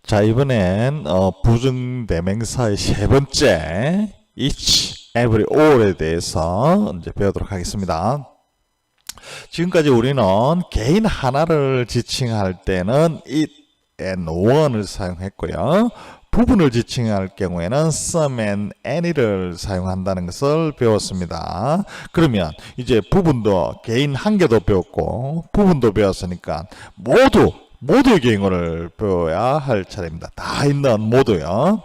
자, 이번엔 부정대명사의 세 번째 each, every, all에 대해서 이제 배우도록 하겠습니다. 지금까지 우리는 개인 하나를 지칭할 때는 it and one을 사용했고요. 부분을 지칭할 경우에는 some and any를 사용한다는 것을 배웠습니다. 그러면 이제 부분도 개인 한 개도 배웠고 부분도 배웠으니까 모두의 경우를 배워야 할 차례입니다. 다 있는 모두요.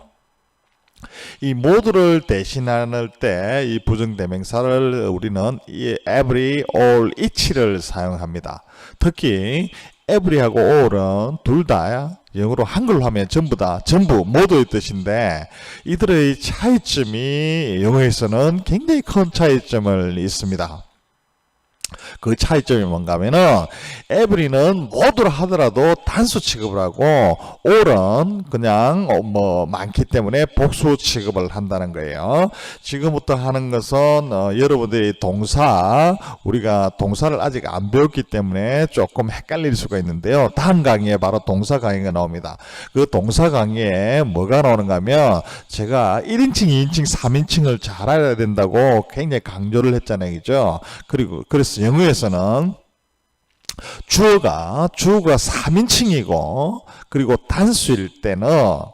이 모두를 대신할 때 이 부정대명사를 우리는 이 every, all, each를 사용합니다. 특히 every하고 all은 둘 다 영어로 한글로 하면 전부 모두의 뜻인데 이들의 차이점이 영어에서는 굉장히 큰 차이점을 있습니다. 그 차이점이 뭔가 하면은 every는 모두를 하더라도 단수 취급을 하고 all은 그냥 많기 때문에 복수 취급을 한다는 거예요. 지금부터 하는 것은 여러분들이 우리가 동사를 아직 안 배웠기 때문에 조금 헷갈릴 수가 있는데요. 다음 강의에 바로 동사 강의가 나옵니다. 그 동사 강의에 뭐가 나오는가 하면 제가 1인칭, 2인칭, 3인칭을 잘 알아야 된다고 굉장히 강조를 했잖아요. 그죠? 그래서 영어에서는 주어가 3인칭이고 그리고 단수일 때는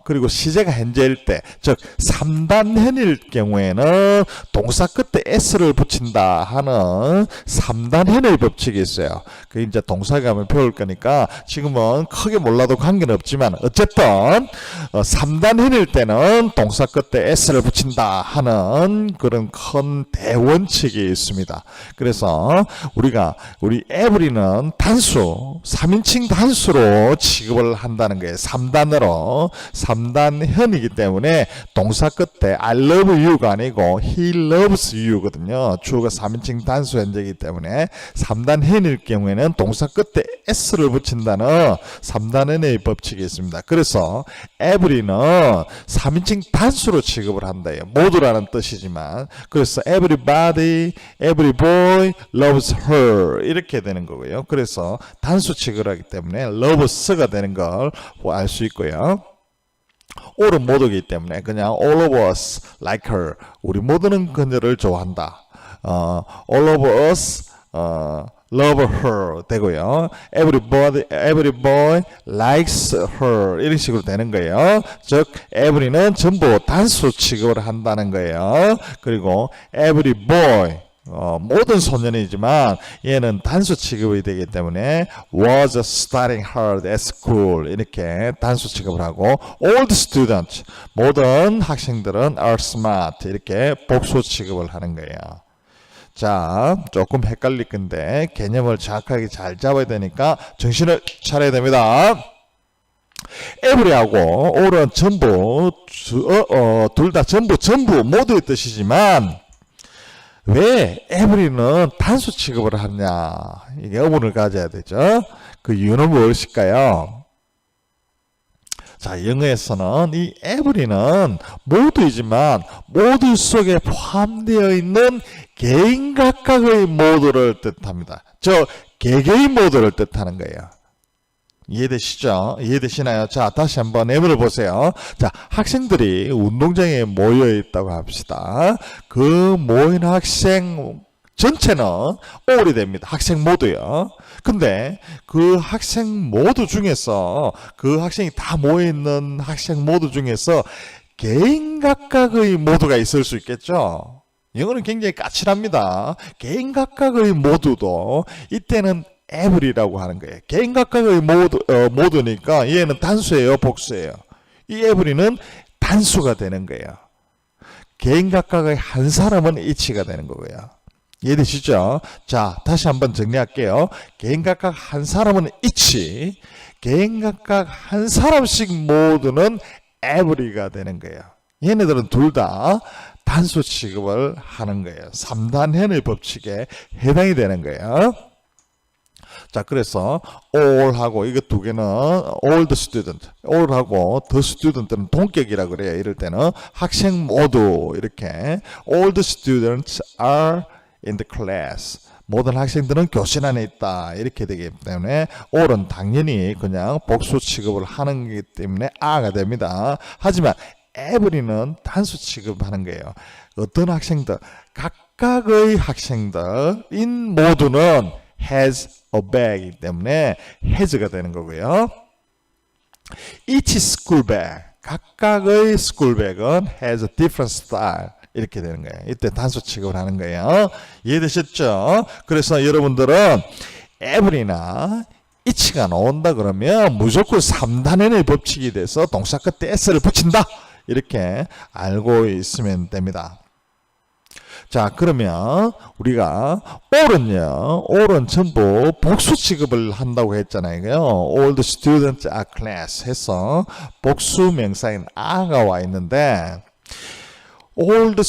그리고 시제가 현재일 때 즉 3단현일 경우에는 동사 끝에 s를 붙인다 하는 3단현의 법칙이 있어요. 그 이제 동사가 하면 배울 거니까 지금은 크게 몰라도 관계는 없지만 어쨌든 3단현일 때는 동사 끝에 s를 붙인다 하는 그런 큰 대원칙이 있습니다. 그래서 우리 every는 단수, 3인칭 단수로 취급을 한다는 거예요. 3단으로, 3단현이기 때문에 동사 끝에 I love you가 아니고 he loves you거든요. 주어가 3인칭 단수 현재이기 때문에 3단현일 경우에는 동사 끝에 s를 붙인다는 3단현의 법칙이 있습니다. 그래서 every는 3인칭 단수로 취급을 한다요. 모두라는 뜻이지만 그래서 everybody, every boy loves her 이렇게 되는 거고요. 그래서 단수 취급을 하기 때문에 loves가 되는 걸 알 수 있고요. all은 모두이기 때문에 그냥 all of us like her 우리 모두는 그녀를 좋아한다. all of us love her 되고요. every boy likes her 이런 식으로 되는 거예요. 즉 every는 전부 단수 취급을 한다는 거예요. 그리고 every boy 모든 소년이지만 얘는 단수 취급이 되기 때문에 was studying hard at school 이렇게 단수 취급을 하고 all the students 모든 학생들은 are smart 이렇게 복수 취급을 하는 거예요. 자, 조금 헷갈릴 건데 개념을 정확하게 잘 잡아야 되니까 정신을 차려야 됩니다. every하고 all은 전부 둘 다 전부 모두의 뜻이지만 왜 every는 단수 취급을 하냐 이게 의문을 가져야 되죠. 그 이유는 무엇일까요? 자, 영어에서는 이 every는 모두이지만 모두 속에 포함되어 있는 개인 각각의 모두를 뜻합니다. 개개인 모두를 뜻하는 거예요. 이해되시죠? 이해되시나요? 자, 다시 한번 예문을 보세요. 자, 학생들이 운동장에 모여 있다고 합시다. 그 모인 학생 전체는 all이 됩니다. 학생 모두요. 근데 그 학생 모두 중에서 그 학생이 다 모여 있는 학생 모두 중에서 개인 각각의 모두가 있을 수 있겠죠? 영어는 굉장히 까칠합니다. 개인 각각의 모두도 이때는 every라고 하는 거예요. 개인 각각의 모두니까 얘는 단수예요, 복수예요. 이 every는 단수가 되는 거예요. 개인 각각의 한 사람은 each가 되는 거고요. 이해되시죠? 자, 다시 한번 정리할게요. 개인 각각 한 사람은 each, 개인 각각 한 사람씩 모두는 every가 되는 거예요. 얘네들은 둘 다 단수 취급을 하는 거예요. 3단현의 법칙에 해당이 되는 거예요. 자, 그래서 all하고 이거 두 개는 all the student, all하고 the student는 동격이라 그래요. 이럴 때는 학생 모두 이렇게 all the students are in the class 모든 학생들은 교실 안에 있다. 이렇게 되기 때문에 all은 당연히 그냥 복수 취급을 하는 거기 때문에 a가 됩니다. 하지만 every는 단수 취급하는 거예요. 어떤 학생들, 각각의 학생들인 모두는 has a bag이기 때문에 has가 되는 거고요. Each school bag, 각각의 school bag은 has a different style. 이렇게 되는 거예요. 이때 단수 취급을 하는 거예요. 이해되셨죠? 그래서 여러분들은 every나 each가 나온다 그러면 무조건 3단원의 법칙이 돼서 동사 끝에 s를 붙인다. 이렇게 알고 있으면 됩니다. 자, 그러면 우리가 all은 전부 복수 취급을 한다고 했잖아요. All the students are class 해서 복수 명사인 are가 와 있는데 all the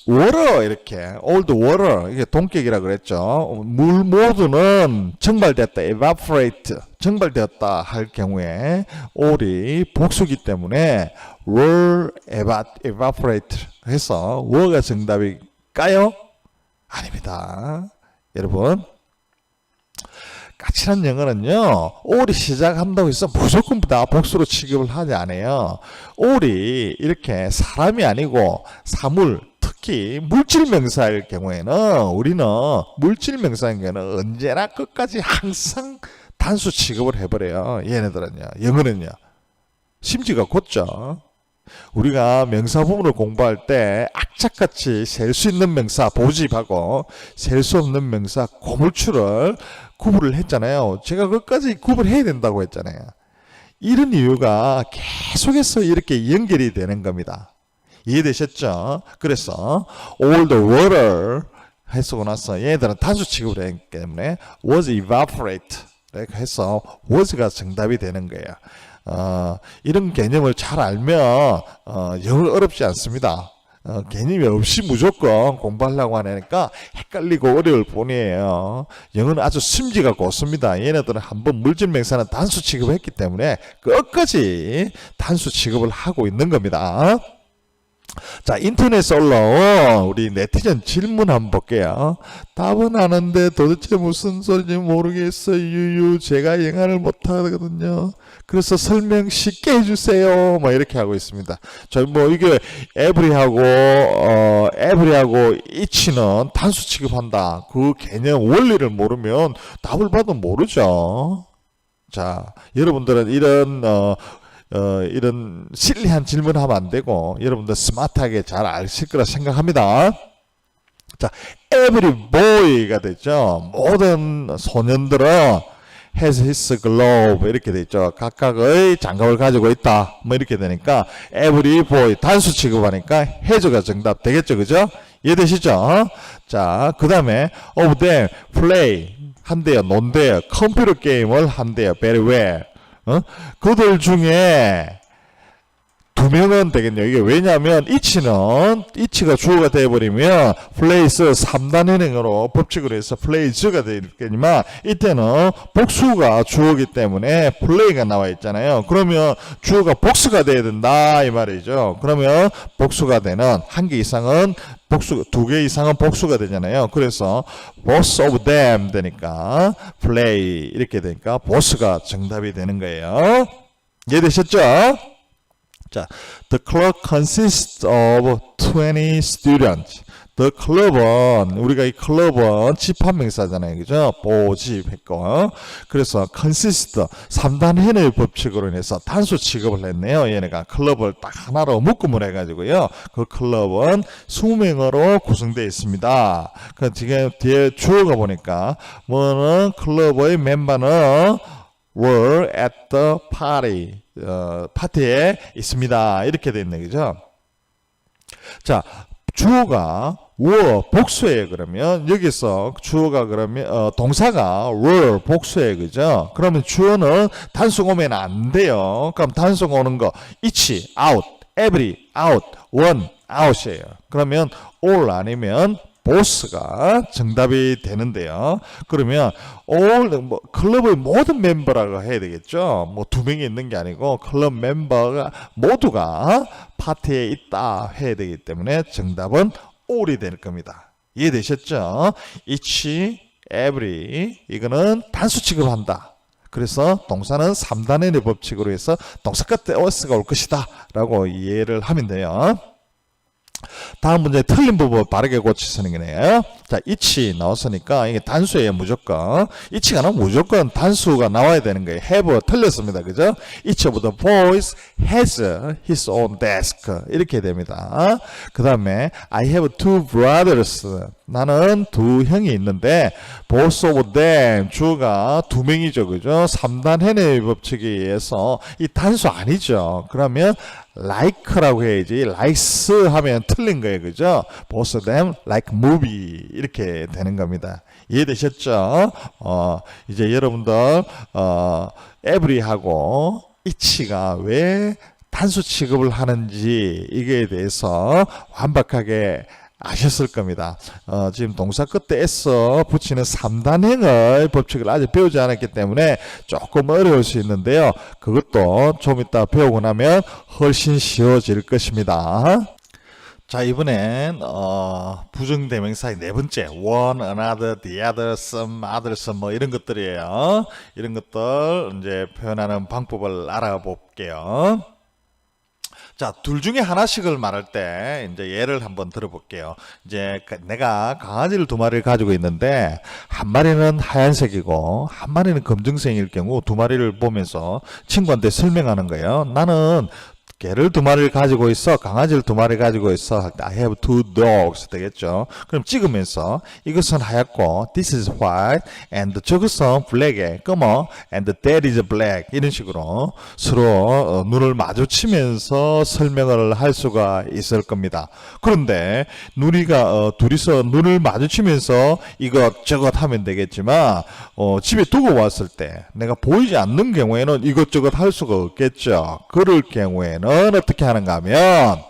water 이렇게 all the water 이게 동격이라 그랬죠. 물 모두는 증발되었다 evaporate 증발되었다 할 경우에 all이 복수기 때문에 were evaporate 해서 were가 정답일까요? 아닙니다. 여러분 까칠한 영어는요, all이 시작한다고 해서 무조건 다 복수로 취급을 하지 않아요. all이 이렇게 사람이 아니고 사물, 특히 물질 명사일 경우에는 우리는 물질 명사인 경우에는 언제나 끝까지 항상 단수 취급을 해버려요. 얘네들은요. 영어는요. 심지가 곧죠. 우리가 명사 부분을 공부할 때 악착같이 셀 수 있는 명사 보집하고 셀 수 없는 명사 고물출을 구분을 했잖아요. 제가 끝까지 구분해야 된다고 했잖아요. 이런 이유가 계속해서 이렇게 연결이 되는 겁니다. 이해되셨죠? 그래서 all the water 해쓰고 나서 얘들은 단수 취급을 했기 때문에 was evaporate 이렇게 해서 was가 정답이 되는 거예요. 이런 개념을 잘 알면 영어 어렵지 않습니다. 개념이 없이 무조건 공부하려고 하니까 헷갈리고 어려울 뿐이에요. 영어는 아주 심지가 곧습니다. 얘네들은 한번 물질 명사는 단수 취급을 했기 때문에 끝까지 단수 취급을 하고 있는 겁니다. 자, 인터넷에 올라온 우리 네티즌 질문 한번 볼게요. 답은 아는데 도대체 무슨 소리인지 모르겠어요. 유유 제가 영어를 못하거든요. 그래서 설명 쉽게 해주세요. 뭐 이렇게 하고 있습니다. 저 뭐 이게 every하고 each는 단수 취급한다. 그 개념 원리를 모르면 답을 봐도 모르죠. 자, 여러분들은 이런 실리한 질문하면 안 되고 여러분들 스마트하게 잘 아실 거라 생각합니다. 자, every boy가 되죠. 모든 소년들은 has his globe 이렇게 되죠. 각각의 장갑을 가지고 있다. 뭐 이렇게 되니까 every boy 단수 취급하니까 has가 정답 되겠죠, 그죠? 이해되시죠? 자, 그 다음에 of them play 한대요, 논대요, 컴퓨터 게임을 한대요, very well. 그들 중에 2명은 되겠네요. 이게 왜냐하면 each가 주어가 되어버리면 place 3단 현행으로 법칙으로 해서 plays가 되겠지만 이때는 복수가 주어기 때문에 play가 나와 있잖아요. 그러면 주어가 복수가 돼야 된다 이 말이죠. 그러면 복수가 되는 한 개 이상은 복수, 2개 이상은 복수가 되잖아요. 그래서 both of them 되니까 play 이렇게 되니까 both가 정답이 되는 거예요. 이해되셨죠? 자, the club consists of 20 students. the club은 우리가 이 클럽은 집합명사잖아요, 그죠? 보집했고, 그래서 consist 3단 현의 법칙으로 인해서 단수 취급을 했네요. 얘네가 클럽을 딱 하나로 묶음을 해가지고요. 그 클럽은 20명으로 구성되어 있습니다. 그 지금 뒤에 주어가 보니까 뭐는 클럽의 멤버는 were at the party. 파티에 있습니다. 이렇게 되어 있네, 그죠? 자, 주어가 were 복수예요. 그러면 여기서 주어가 그러면 동사가 were 복수예요, 그죠? 그러면 주어는 단수 오면 안 돼요. 그럼 단수 오는 거 each out, every out, one out이에요. 그러면 all 아니면 both가 정답이 되는데요. 그러면 클럽의 모든 멤버라고 해야 되겠죠. 뭐 2명이 있는 게 아니고 클럽 멤버가 모두가 파티에 있다 해야 되기 때문에 정답은 all이 될 겁니다. 이해되셨죠? each, every 이거는 단수 취급한다. 그래서 동사는 3단의 법칙으로 해서 동사 끝에 s가 올 것이다 라고 이해를 하면 돼요. 다음 문제 틀린 부분 바르게 고치시는 거네요. 자, each 나왔으니까 이게 단수예요, 무조건. each가 나오면 무조건 단수가 나와야 되는 거예요. have 틀렸습니다. 그죠? each of the boys has his own desk. 이렇게 됩니다. 그 다음에 I have two brothers. 나는 두 형이 있는데 both of them 주가 두 명이죠. 그죠? 3단 해내 법칙에 의해서 이 단수 아니죠. 그러면 like라고 해야지 likes 하면 틀린 거예요. 그죠? both of them like movie 이렇게 되는 겁니다. 이해되셨죠? 이제 여러분들 every하고 each가 왜 단수 취급을 하는지 이거에 대해서 완벽하게 아셨을 겁니다. 지금 동사 끝에 s 붙이는 3단행의 법칙을 아직 배우지 않았기 때문에 조금 어려울 수 있는데요. 그것도 좀 이따 배우고 나면 훨씬 쉬워질 것입니다. 자, 이번엔 부정대명사의 네 번째 one, another, the other, some, others 뭐 이런 것들이에요. 이런 것들 이제 표현하는 방법을 알아볼게요. 자, 둘 중에 하나씩을 말할 때 이제 예를 한번 들어볼게요. 이제 내가 강아지를 두 마리를 가지고 있는데 한 마리는 하얀색이고 한 마리는 검정색일 경우 두 마리를 보면서 친구한테 설명하는 거예요. 나는 개를 두 마리를 가지고 있어. 강아지를 두 마리 가지고 있어. I have two dogs 되겠죠. 그럼 찍으면서 이것은 하얗고 this is white and 저것은 black에 검어 and that is black 이런 식으로 서로 눈을 마주치면서 설명을 할 수가 있을 겁니다. 그런데 누리가 둘이서 눈을 마주치면서 이것저것 하면 되겠지만 집에 두고 왔을 때 내가 보이지 않는 경우에는 이것저것 할 수가 없겠죠. 그럴 경우에는 어떻게 하는가 하면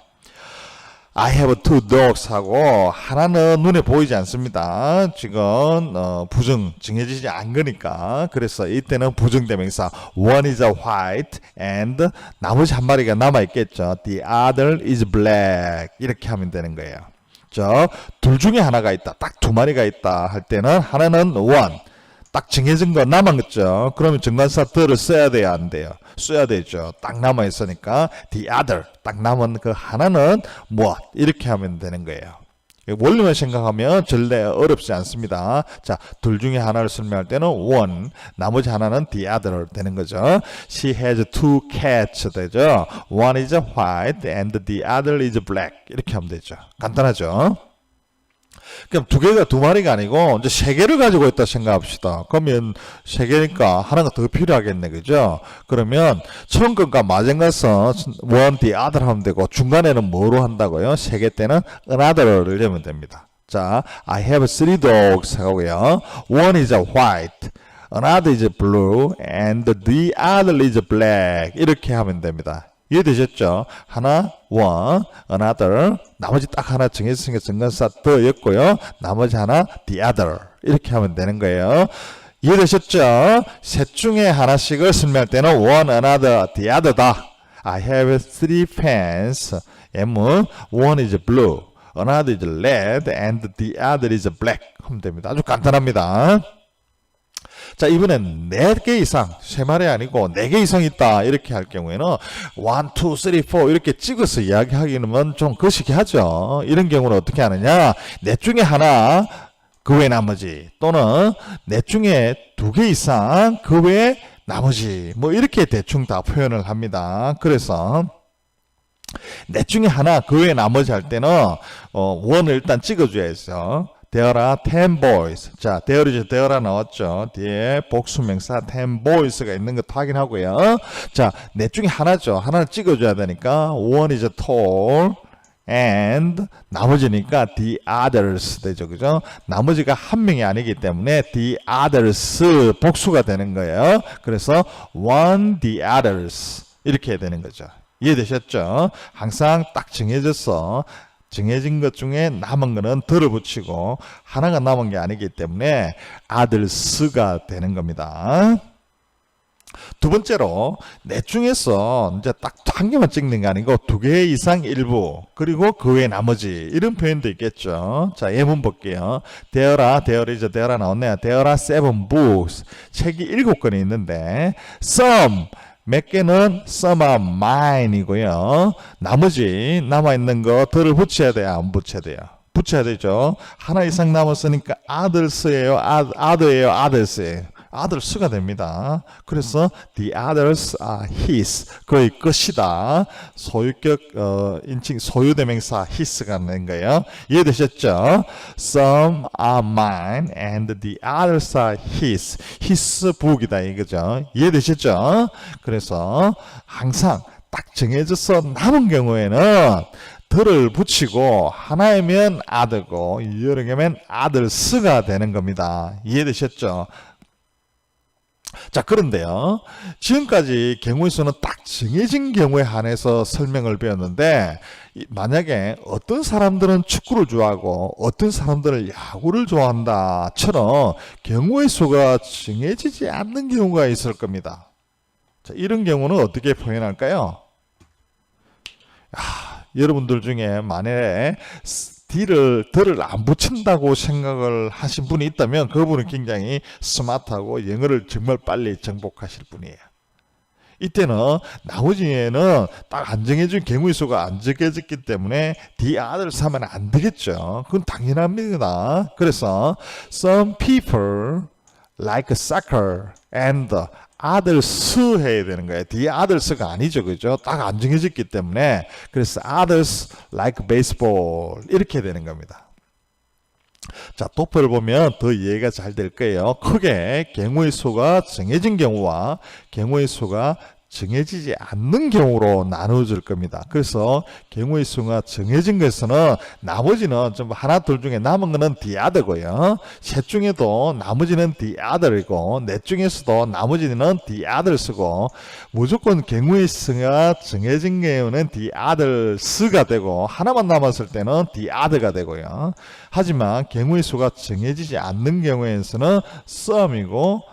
I have two dogs 하고 하나는 눈에 보이지 않습니다. 지금 부정 정해지지 않은 거니까 그래서 이때는 부정대명사 one is white and 나머지 한 마리가 남아있겠죠. The other is black 이렇게 하면 되는 거예요. 둘 중에 하나가 있다. 딱 두 마리가 있다 할 때는 하나는 one 딱 정해진 거 남았겠죠. 그러면 정관사 the를 써야 돼요, 안 돼요? 써야 되죠. 딱 남아 있으니까 the other 딱 남은 그 하나는 무엇 이렇게 하면 되는 거예요. 원리만 생각하면 전례 어렵지 않습니다. 자, 둘 중에 하나를 설명할 때는 one, 나머지 하나는 the other 되는 거죠. She has two cats 되죠. One is white and the other is black 이렇게 하면 되죠. 간단하죠. 그럼 두 개가 두 마리가 아니고 이제 세 개를 가지고 있다 생각합시다. 그러면 세 개니까 하나가 더 필요하겠네, 그죠? 그러면 처음 것과 마찬가지서 one, the other 하면 되고 중간에는 뭐로 한다고요? 세 개 때는 another를 넣으면 됩니다. 자, I have three dogs 하고요. One is white, another is blue, and the other is black 이렇게 하면 됩니다. 이해되셨죠? 하나, one, another, 나머지 딱 하나 정해졌으니까 정관사 더였고요. 나머지 하나, the other 이렇게 하면 되는 거예요. 이해되셨죠? 셋 중에 하나씩을 설명할 때는 one, another, the other다. I have three pens. M은 one is blue, another is red, and the other is black 하면 됩니다. 아주 간단합니다. 자, 이번엔 4개 이상, 3마리 아니고 4개 이상 있다 이렇게 할 경우에는 1, 2, 3, 4 이렇게 찍어서 이야기하기는 좀 거시기 하죠. 이런 경우는 어떻게 하느냐, 넷 중에 하나 그 외 나머지 또는 넷 중에 2개 이상 그 외 나머지 뭐 이렇게 대충 다 표현을 합니다. 그래서 넷 중에 하나 그 외 나머지 할 때는 원을 일단 찍어줘야죠. There are 10 boys. 자, there's 나왔죠. 뒤에 복수명사 10 boys가 있는 것도 확인하고요. 자, 넷 중에 하나죠. 하나를 찍어줘야 되니까 one is tall and 나머지니까 the others 되죠. 그죠? 나머지가 한 명이 아니기 때문에 the others 복수가 되는 거예요. 그래서 one, the others 이렇게 되는 거죠. 이해되셨죠? 항상 딱 정해진 것 중에 남은 거는 덜을 붙이고 하나가 남은 게 아니기 때문에 others가 되는 겁니다. 두 번째로 넷 중에서 이제 딱 한 개만 찍는 게 아니고 두 개 이상 일부 그리고 그 외 나머지 이런 표현도 있겠죠. 자, 예문 볼게요. There are 나왔네요. There are 7 books. 책이 7권이 있는데 some 몇 개는 some are mine이고요. 나머지 남아있는 거 더를 붙여야 돼요? 안 붙여야 돼요? 붙여야 되죠. 하나 이상 남았으니까 others예요? other예요? others예요? others가 됩니다. 그래서 the others are his. 그의 것이다. 소유격 인칭 소유대명사 his가 된 거예요. 이해되셨죠? Some are mine and the others are his. his book이다 이거죠. 이해되셨죠? 그래서 항상 딱 정해져서 남은 경우에는 들을 붙이고 하나이면 other고 여러 개면 others가 되는 겁니다. 이해되셨죠? 자, 그런데요. 지금까지 경우의 수는 딱 정해진 경우에 한해서 설명을 배웠는데 만약에 어떤 사람들은 축구를 좋아하고 어떤 사람들은 야구를 좋아한다처럼 경우의 수가 정해지지 않는 경우가 있을 겁니다. 자, 이런 경우는 어떻게 표현할까요? 여러분들 중에 만약에 들을 안 붙인다고 생각을 하신 분이 있다면 그분은 굉장히 스마트하고 영어를 정말 빨리 정복하실 분이에요. 이때는 나머지에는 딱 안 정해진 경우의 수가 안 정해졌기 때문에 the others 하면 안 되겠죠. 그건 당연합니다. 그래서 some people like soccer and others 해야 되는 거예요. the others가 아니죠. 그죠? 딱 안 정해졌기 때문에. 그래서 others like baseball. 이렇게 되는 겁니다. 자, 도표를 보면 더 이해가 잘 될 거예요. 크게 경우의 수가 정해진 경우와 경우의 수가 정해지지 않는 경우로 나누어질 겁니다. 그래서 경우의 수가 정해진 것에서는 나머지는 좀 하나 둘 중에 남은 거는 the other고요. 셋 중에도 나머지는 the other이고 넷 중에서도 나머지는 the others고 무조건 경우의 수가 정해진 경우는 the others가 되고 하나만 남았을 때는 the other가 되고요. 하지만 경우의 수가 정해지지 않는 경우에서는 some이고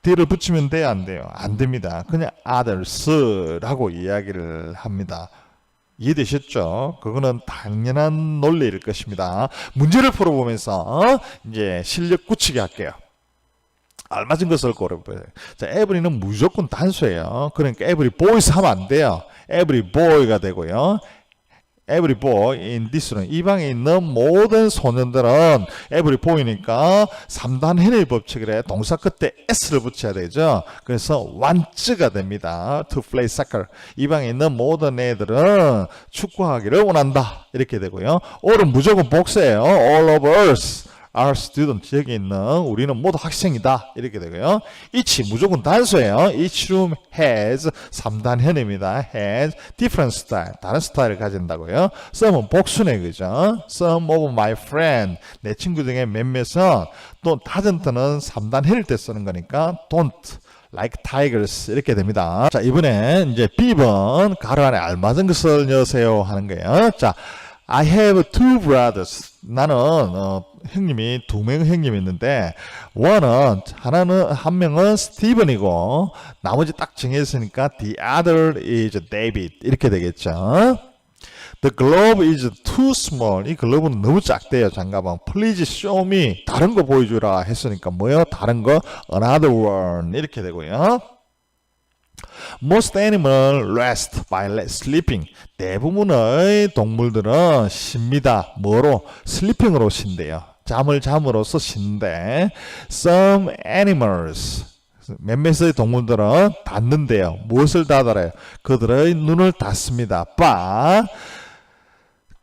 뒤를 붙이면 돼요? 안 돼요? 안 됩니다. 그냥 others라고 이야기를 합니다. 이해되셨죠? 그거는 당연한 논리일 것입니다. 문제를 풀어보면서 이제 실력 굳히게 할게요. 알맞은 것을 고려보세요. 자, every는 무조건 단수예요. 그러니까 every boys 하면 안 돼요. every boy가 되고요. every boy in this는 이 방에 있는 모든 소년들은 every boy니까 3단 해일 법칙을 해 동사 끝에 s를 붙여야 되죠. 그래서 want가 됩니다. to play soccer. 이 방에 있는 모든 애들은 축구하기를 원한다. 이렇게 되고요. all은 무조건 복수예요. all of us are students. 여기 있는 우리는 모두 학생이다. 이렇게 되고요. each 무조건 단수예요. each room has 3단 현입니다. has different style. 다른 스타일을 가진다고요. some은 복수네. 그죠? some of my friend. 내 친구 중에 몇몇은 또 doesn't는 3단 현일 때 쓰는 거니까 don't like tigers 이렇게 됩니다. 자, 이번엔 이제 B번 가로 안에 알맞은 것을 넣으세요 하는 거예요. 자, I have two brothers. 나는 형님이 두 명 형님이 있는데 한 명은 스티븐이고 나머지 딱 정했으니까 the other is David 이렇게 되겠죠. The globe is too small. 이 글로브는 너무 작대요. 장가방. Please show me. 다른 거 보여주라 했으니까 뭐요? 다른 거 another one 이렇게 되고요. Most animals rest by sleeping. 대부분의 동물들은 쉽니다. 뭐로? 슬리핑으로 쉰대요. 잠으로써 쉰대. Some animals. 몇몇의 동물들은 닫는데요. 무엇을 닫아요? 그들의 눈을 닫습니다. But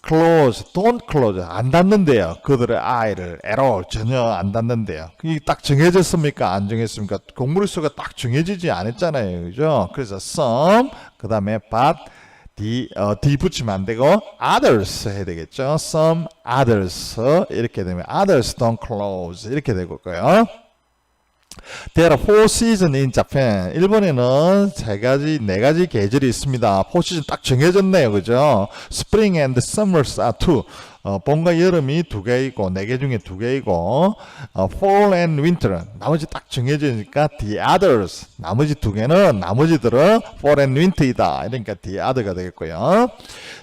close, don't close. 안 닫는데요. 그들의 eye를 at all. 전혀 안 닫는데요. 이게 딱 정해졌습니까? 안 정했습니까? 동물의 수가 딱 정해지지 않았잖아요. 그죠? 그래서 some, 그 다음에 but, D 붙이면 안 되고 others 해야 되겠죠. Some others 이렇게 되면 others don't close 이렇게 되고요. There are four seasons in Japan. 일본에는 네 가지 계절이 있습니다. Four season 딱 정해졌네요. 그죠? Spring and Summers are two. 봄과 여름이 두 개이고, 네 개 중에 두 개이고, Fall and Winter. 나머지 딱 정해지니까 the others. 나머지 두 개는, 나머지들은 Fall and Winter이다. 그러니까 the other가 되겠고요.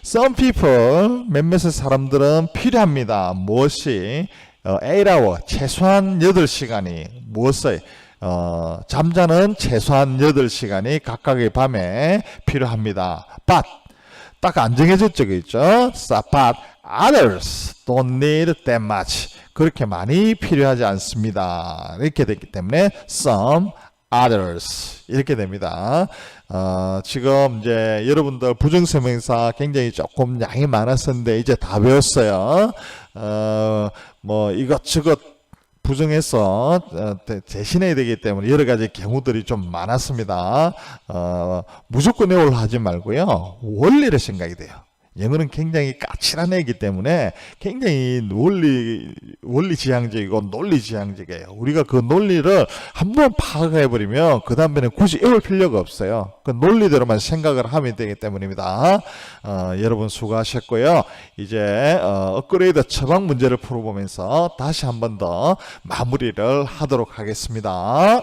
Some people, 몇몇의 사람들은 필요합니다. 무엇이? 8hour, 최소한 8시간이 무엇을 잠자는 최소한 8시간이 각각의 밤에 필요합니다. But 딱 안 정해졌죠, 그죠? But others don't need that much. 그렇게 많이 필요하지 않습니다. 이렇게 됐기 때문에 some others 이렇게 됩니다. 지금 이제 여러분들 부정설명사 굉장히 조금 양이 많았었는데 이제 다 배웠어요. 뭐 이것저것 부정해서 대신해야 되기 때문에 여러 가지 경우들이 좀 많았습니다. 무조건 애월 하지 말고요. 원리를 생각이 돼요. 영어는 굉장히 까칠한 애이기 때문에 굉장히 원리지향적이고 논리지향적이에요. 우리가 그 논리를 한번 파악해버리면 그 다음에는 굳이 외울 필요가 없어요. 그 논리대로만 생각을 하면 되기 때문입니다. 여러분 수고하셨고요. 이제 업그레이드 처방 문제를 풀어보면서 다시 한 번 더 마무리를 하도록 하겠습니다.